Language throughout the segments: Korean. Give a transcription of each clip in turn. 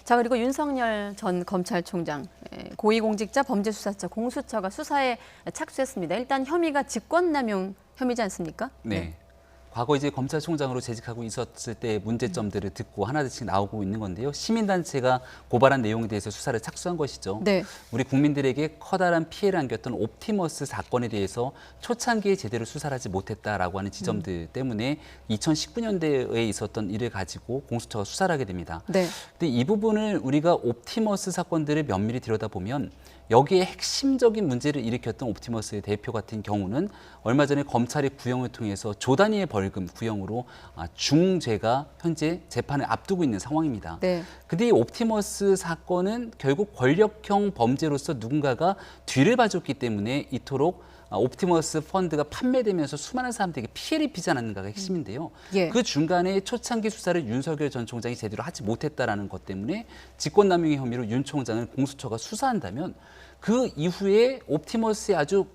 자, 그리고 윤석열 전 검찰총장 고위공직자 범죄수사처 공수처가 수사에 착수했습니다. 일단 혐의가 직권남용 혐의지 않습니까? 네. 과거 이제 검찰총장으로 재직하고 있었을 때 문제점들을 듣고 하나씩 나오고 있는 건데요. 시민단체가 고발한 내용에 대해서 수사를 착수한 것이죠. 네. 우리 국민들에게 커다란 피해를 안겼던 옵티머스 사건에 대해서 초창기에 제대로 수사를 하지 못했다라고 하는 지점들 때문에 2019년대에 있었던 일을 가지고 공수처가 수사를 하게 됩니다. 네. 근데 이 부분을 우리가 옵티머스 사건들을 면밀히 들여다보면 여기에 핵심적인 문제를 일으켰던 옵티머스의 대표 같은 경우는 얼마 전에 검찰이 구형을 통해서 조 단위의 벌금 구형으로 중죄가 현재 재판을 앞두고 있는 상황입니다. 네. 근데 이 옵티머스 사건은 결국 권력형 범죄로서 누군가가 뒤를 봐줬기 때문에 이토록 옵티머스 펀드가 판매되면서 수많은 사람들에게 피해를 입히지 않았는가가 핵심인데요. 예. 그 중간에 초창기 수사를 윤석열 전 총장이 제대로 하지 못했다라는 것 때문에 직권남용의 혐의로 윤 총장을 공수처가 수사한다면 그 이후에 옵티머스의 아주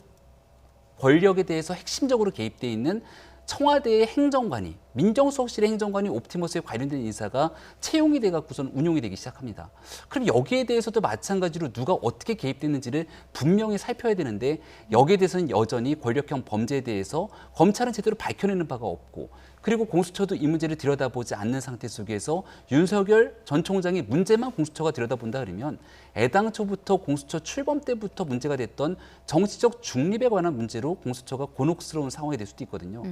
권력에 대해서 핵심적으로 개입돼 있는 청와대의 행정관이 민정수석실의 행정관이 옵티머스에 관련된 인사가 채용이 돼 갖고선 운용이 되기 시작합니다. 그럼 여기에 대해서도 마찬가지로 누가 어떻게 개입됐는지를 분명히 살펴야 되는데 여기에 대해서는 여전히 권력형 범죄에 대해서 검찰은 제대로 밝혀내는 바가 없고 그리고 공수처도 이 문제를 들여다보지 않는 상태 속에서 윤석열 전 총장의 문제만 공수처가 들여다본다 그러면 애당초부터 공수처 출범 때부터 문제가 됐던 정치적 중립에 관한 문제로 공수처가 곤혹스러운 상황이 될 수도 있거든요.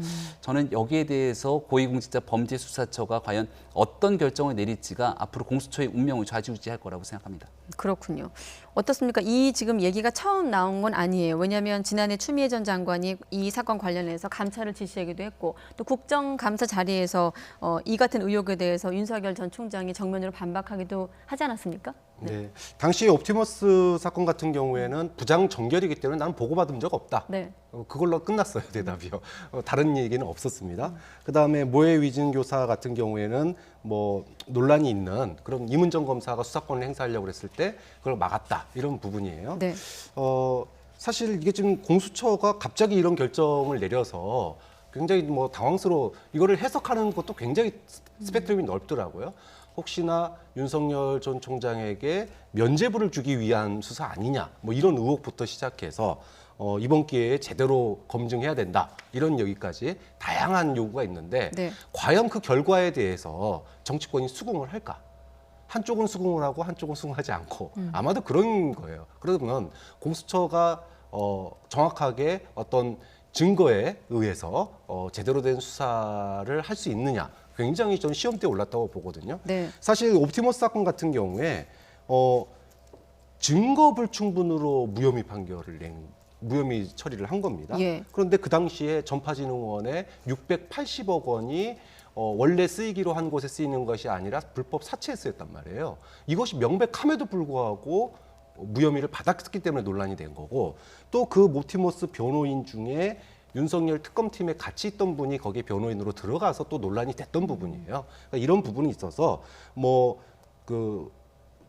저는 여기에 대해서 고위공직자 범죄수사처가 과연 어떤 결정을 내릴지가 앞으로 공수처의 운명을 좌지우지할 거라고 생각합니다. 그렇군요. 어떻습니까? 이 지금 얘기가 처음 나온 건 아니에요. 왜냐하면 지난해 추미애 전 장관이 이 사건 관련해서 감찰을 지시하기도 했고 또 국정감사 자리에서 이 같은 의혹에 대해서 윤석열 전 총장이 정면으로 반박하기도 하지 않았습니까? 네. 당시 옵티머스 사건 같은 경우에는 부장 정결이기 때문에 나는 보고받은 적 없다. 네. 그걸로 끝났어요, 대답이요. 다른 얘기는 없었습니다. 그다음에 모해 위증 교사 같은 경우에는 뭐 논란이 있는 그런 이문정 검사가 수사권을 행사하려고 했을 때 그걸 막았다. 이런 부분이에요. 네. 사실 이게 지금 공수처가 갑자기 이런 결정을 내려서 굉장히 뭐 당황스러워 이거를 해석하는 것도 굉장히 스펙트럼이 넓더라고요. 혹시나 윤석열 전 총장에게 면죄부를 주기 위한 수사 아니냐 뭐 이런 의혹부터 시작해서 이번 기회에 제대로 검증해야 된다 이런 여기까지 다양한 요구가 있는데 네. 과연 그 결과에 대해서 정치권이 수긍을 할까? 한쪽은 수긍을 하고 한쪽은 수긍하지 않고 아마도 그런 거예요. 그러면 공수처가 정확하게 어떤 증거에 의해서 제대로 된 수사를 할 수 있느냐 굉장히 전 시험대에 올랐다고 보거든요. 네. 사실 옵티머스 사건 같은 경우에 증거 불충분으로 무혐의 처리를 한 겁니다. 예. 그런데 그 당시에 전파진흥원에 680억 원이 원래 쓰이기로 한 곳에 쓰이는 것이 아니라 불법 사채에 쓰였단 말이에요. 이것이 명백함에도 불구하고 무혐의를 받았기 때문에 논란이 된 거고 또 그 옵티머스 변호인 중에 윤석열 특검팀에 같이 있던 분이 거기에 변호인으로 들어가서 또 논란이 됐던 부분이에요. 그러니까 이런 부분이 있어서 뭐 그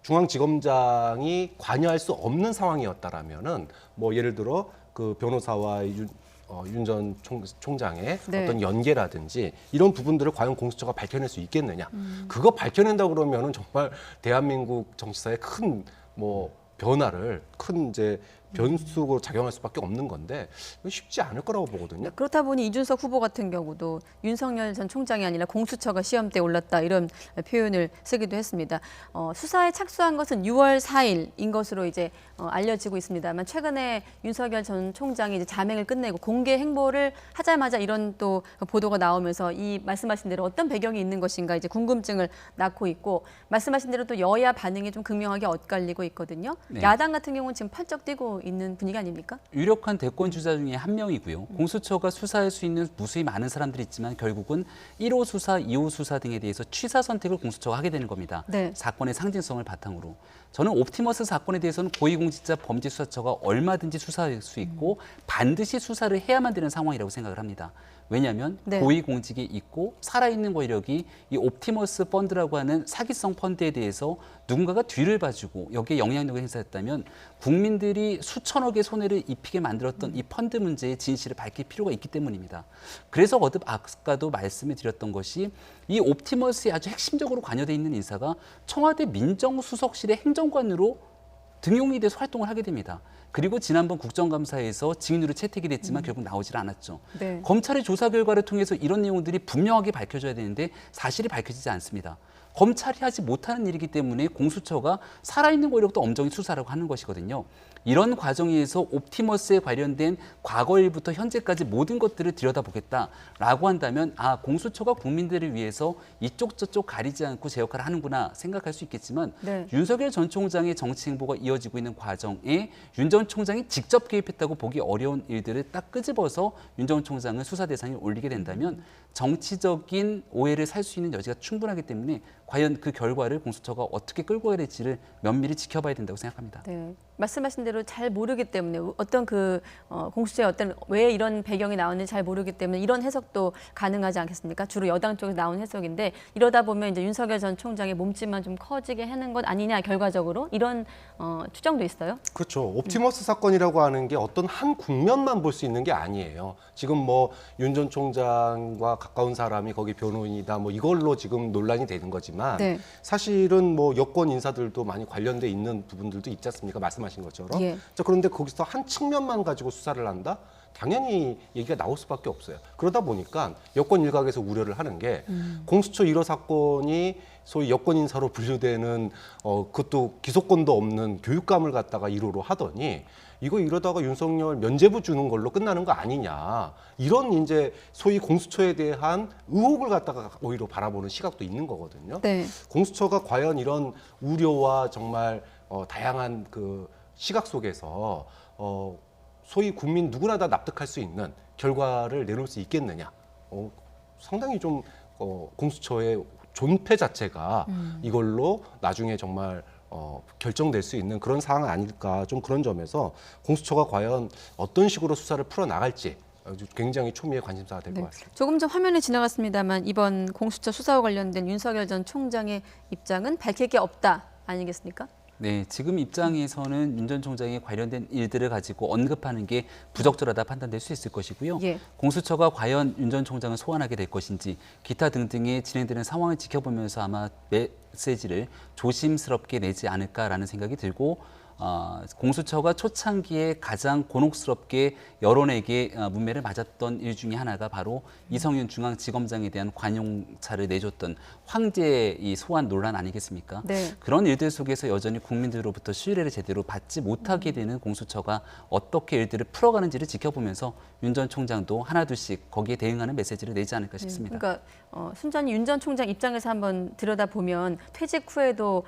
중앙지검장이 관여할 수 없는 상황이었다라면은 뭐 예를 들어 그 변호사와 윤 전 총장의 네. 어떤 연계라든지 이런 부분들을 과연 공수처가 밝혀낼 수 있겠느냐. 그거 밝혀낸다 그러면은 정말 대한민국 정치사에 큰 뭐 변화를 큰 이제 변수로 작용할 수밖에 없는 건데 쉽지 않을 거라고 보거든요. 그렇다 보니 이준석 후보 같은 경우도 윤석열 전 총장이 아니라 공수처가 시험대에 올랐다 이런 표현을 쓰기도 했습니다. 수사에 착수한 것은 6월 4일인 것으로 이제 알려지고 있습니다만 최근에 윤석열 전 총장이 이제 자맹을 끝내고 공개 행보를 하자마자 이런 또 보도가 나오면서 이 말씀하신 대로 어떤 배경이 있는 것인가 이제 궁금증을 낳고 있고 말씀하신 대로 또 여야 반응이 좀 극명하게 엇갈리고 있거든요. 네. 야당 같은 경우는 지금 펄쩍 뛰고 있는 분위기 아닙니까? 유력한 대권 주자 중에 한 명이고요. 공수처가 수사할 수 있는 무수히 많은 사람들이 있지만 결국은 1호 수사, 2호 수사 등에 대해서 취사 선택을 공수처가 하게 되는 겁니다. 네. 사건의 상징성을 바탕으로. 저는 옵티머스 사건에 대해서는 고위공직자 범죄수사처가 얼마든지 수사할 수 있고 반드시 수사를 해야만 되는 상황이라고 생각을 합니다. 왜냐하면 네. 고위공직이 있고 살아있는 권력이 이 옵티머스 펀드라고 하는 사기성 펀드에 대해서 누군가가 뒤를 봐주고 여기에 영향력을 행사했다면 국민들이 수천억의 손해를 입히게 만들었던 이 펀드 문제의 진실을 밝힐 필요가 있기 때문입니다. 그래서 거듭 아까도 말씀을 드렸던 것이 이 옵티머스에 아주 핵심적으로 관여되어 있는 인사가 청와대 민정수석실의 행정관으로 등용이 돼서 활동을 하게 됩니다. 그리고 지난번 국정감사에서 증인으로 채택이 됐지만 결국 나오질 않았죠. 네. 검찰의 조사 결과를 통해서 이런 내용들이 분명하게 밝혀져야 되는데 사실이 밝혀지지 않습니다. 검찰이 하지 못하는 일이기 때문에 공수처가 살아있는 권력도 엄정히 수사하라고 하는 것이거든요. 이런 과정에서 옵티머스에 관련된 과거 일부터 현재까지 모든 것들을 들여다보겠다라고 한다면 공수처가 국민들을 위해서 이쪽 저쪽 가리지 않고 제 역할을 하는구나 생각할 수 있겠지만 네. 윤석열 전 총장의 정치 행보가 이어지고 있는 과정에 윤 전 총장이 직접 개입했다고 보기 어려운 일들을 딱 끄집어서 윤 전 총장을 수사 대상에 올리게 된다면 정치적인 오해를 살 수 있는 여지가 충분하기 때문에 과연 그 결과를 공수처가 어떻게 끌고 가야 될지를 면밀히 지켜봐야 된다고 생각합니다. 네. 말씀하신 대로 잘 모르기 때문에 어떤 공수처의 어떤 왜 이런 배경이 나오는지 잘 모르기 때문에 이런 해석도 가능하지 않겠습니까? 주로 여당 쪽에서 나온 해석인데 이러다 보면 이제 윤석열 전 총장의 몸집만 좀 커지게 하는 것 아니냐 결과적으로 이런 추정도 있어요. 그렇죠. 옵티머스 사건이라고 하는 게 어떤 한 국면만 볼 수 있는 게 아니에요. 지금 뭐 윤 전 총장과 가까운 사람이 거기 변호인이다 뭐 이걸로 지금 논란이 되는 거지만 네. 사실은 뭐 여권 인사들도 많이 관련돼 있는 부분들도 있지 않습니까? 말씀하신 것처럼. 예. 자, 그런데 거기서 한 측면만 가지고 수사를 한다? 당연히 얘기가 나올 수밖에 없어요. 그러다 보니까 여권 일각에서 우려를 하는 게 공수처 1호 사건이 소위 여권 인사로 분류되는 그것도 기소권도 없는 교육감을 갖다가 1호로 하더니 이거 이러다가 윤석열 면죄부 주는 걸로 끝나는 거 아니냐. 이런 이제 소위 공수처에 대한 의혹을 갖다가 오히려 바라보는 시각도 있는 거거든요. 네. 공수처가 과연 이런 우려와 정말 다양한 그 시각 속에서 소위 국민 누구나 다 납득할 수 있는 결과를 내놓을 수 있겠느냐. 상당히 좀 공수처의 존폐 자체가 이걸로 나중에 정말 결정될 수 있는 그런 상황 아닐까. 좀 그런 점에서 공수처가 과연 어떤 식으로 수사를 풀어나갈지 굉장히 초미의 관심사가 될 것 네. 같습니다. 조금 전 화면에 지나갔습니다만 이번 공수처 수사와 관련된 윤석열 전 총장의 입장은 밝힐 게 없다 아니겠습니까? 네, 지금 입장에서는 윤 전 총장에 관련된 일들을 가지고 언급하는 게 부적절하다 판단될 수 있을 것이고요. 예. 공수처가 과연 윤 전 총장을 소환하게 될 것인지 기타 등등의 진행되는 상황을 지켜보면서 아마 메시지를 조심스럽게 내지 않을까라는 생각이 들고 공수처가 초창기에 가장 곤혹스럽게 여론에게 문매를 맞았던 일 중에 하나가 바로 이성윤 중앙지검장에 대한 관용차를 내줬던 황제 이 소환 논란 아니겠습니까? 네. 그런 일들 속에서 여전히 국민들로부터 신뢰를 제대로 받지 못하게 되는 공수처가 어떻게 일들을 풀어가는지를 지켜보면서 윤 전 총장도 하나둘씩 거기에 대응하는 메시지를 내지 않을까 싶습니다. 그러니까 순전히 윤 전 총장 입장에서 한번 들여다보면 퇴직 후에도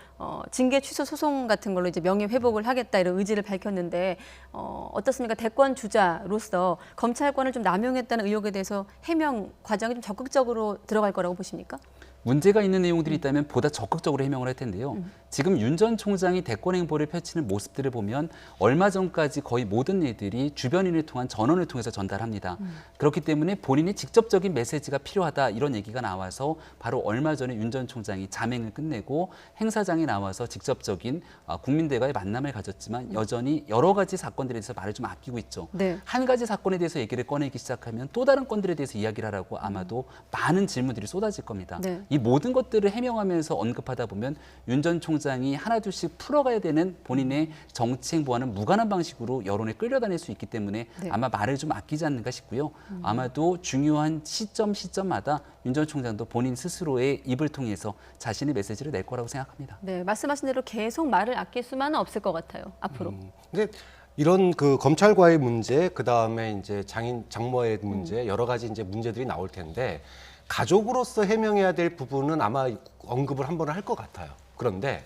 징계 취소 소송 같은 걸로 이제 명예 회복을 하겠다 이런 의지를 밝혔는데 어떻습니까? 대권 주자로서 검찰권을 좀 남용했다는 의혹에 대해서 해명 과정이 좀 적극적으로 들어갈 거라고 보십니까? 문제가 있는 내용들이 있다면 보다 적극적으로 해명을 할 텐데요. 지금 윤 전 총장이 대권 행보를 펼치는 모습들을 보면 얼마 전까지 거의 모든 일들이 주변인을 통한 전원을 통해서 전달합니다. 그렇기 때문에 본인이 직접적인 메시지가 필요하다 이런 얘기가 나와서 바로 얼마 전에 윤 전 총장이 자맹을 끝내고 행사장에 나와서 직접적인 국민들과의 만남을 가졌지만 여전히 여러 가지 사건들에 대해서 말을 좀 아끼고 있죠. 네. 한 가지 사건에 대해서 얘기를 꺼내기 시작하면 또 다른 건들에 대해서 이야기를 하라고 아마도 많은 질문들이 쏟아질 겁니다. 네. 이 모든 것들을 해명하면서 언급하다 보면 윤 전 총장이 하나둘씩 풀어가야 되는 본인의 정치 행보와는 무관한 방식으로 여론에 끌려다닐 수 있기 때문에 네. 아마 말을 좀 아끼지 않는가 싶고요. 아마도 중요한 시점마다 윤 전 총장도 본인 스스로의 입을 통해서 자신의 메시지를 낼 거라고 생각합니다. 네, 말씀하신 대로 계속 말을 아낄 수만은 없을 것 같아요. 앞으로. 근데 이런 그 검찰과의 문제, 그 다음에 이제 장모의 문제, 여러 가지 이제 문제들이 나올 텐데 가족으로서 해명해야 될 부분은 아마 언급을 한 번은 할 것 같아요. 그런데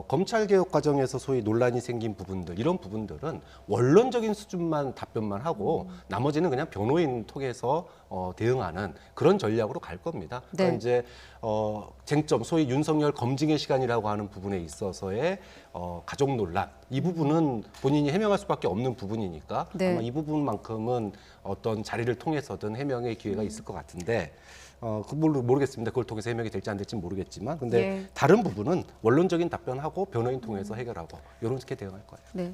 검찰 개혁 과정에서 소위 논란이 생긴 부분들, 이런 부분들은 원론적인 수준만 답변만 하고 나머지는 그냥 변호인 통해서 대응하는 그런 전략으로 갈 겁니다. 그러니까 네. 이제 쟁점, 소위 윤석열 검증의 시간이라고 하는 부분에 있어서의 가족 논란. 이 부분은 본인이 해명할 수밖에 없는 부분이니까 네. 아마 이 부분만큼은 어떤 자리를 통해서든 해명의 기회가 있을 것 같은데 그걸 모르겠습니다. 그걸 통해서 해명이 될지 안 될지 모르겠지만 근데 예. 다른 부분은 원론적인 답변하고 변호인 통해서 해결하고 이렇게 대응할 거예요. 네.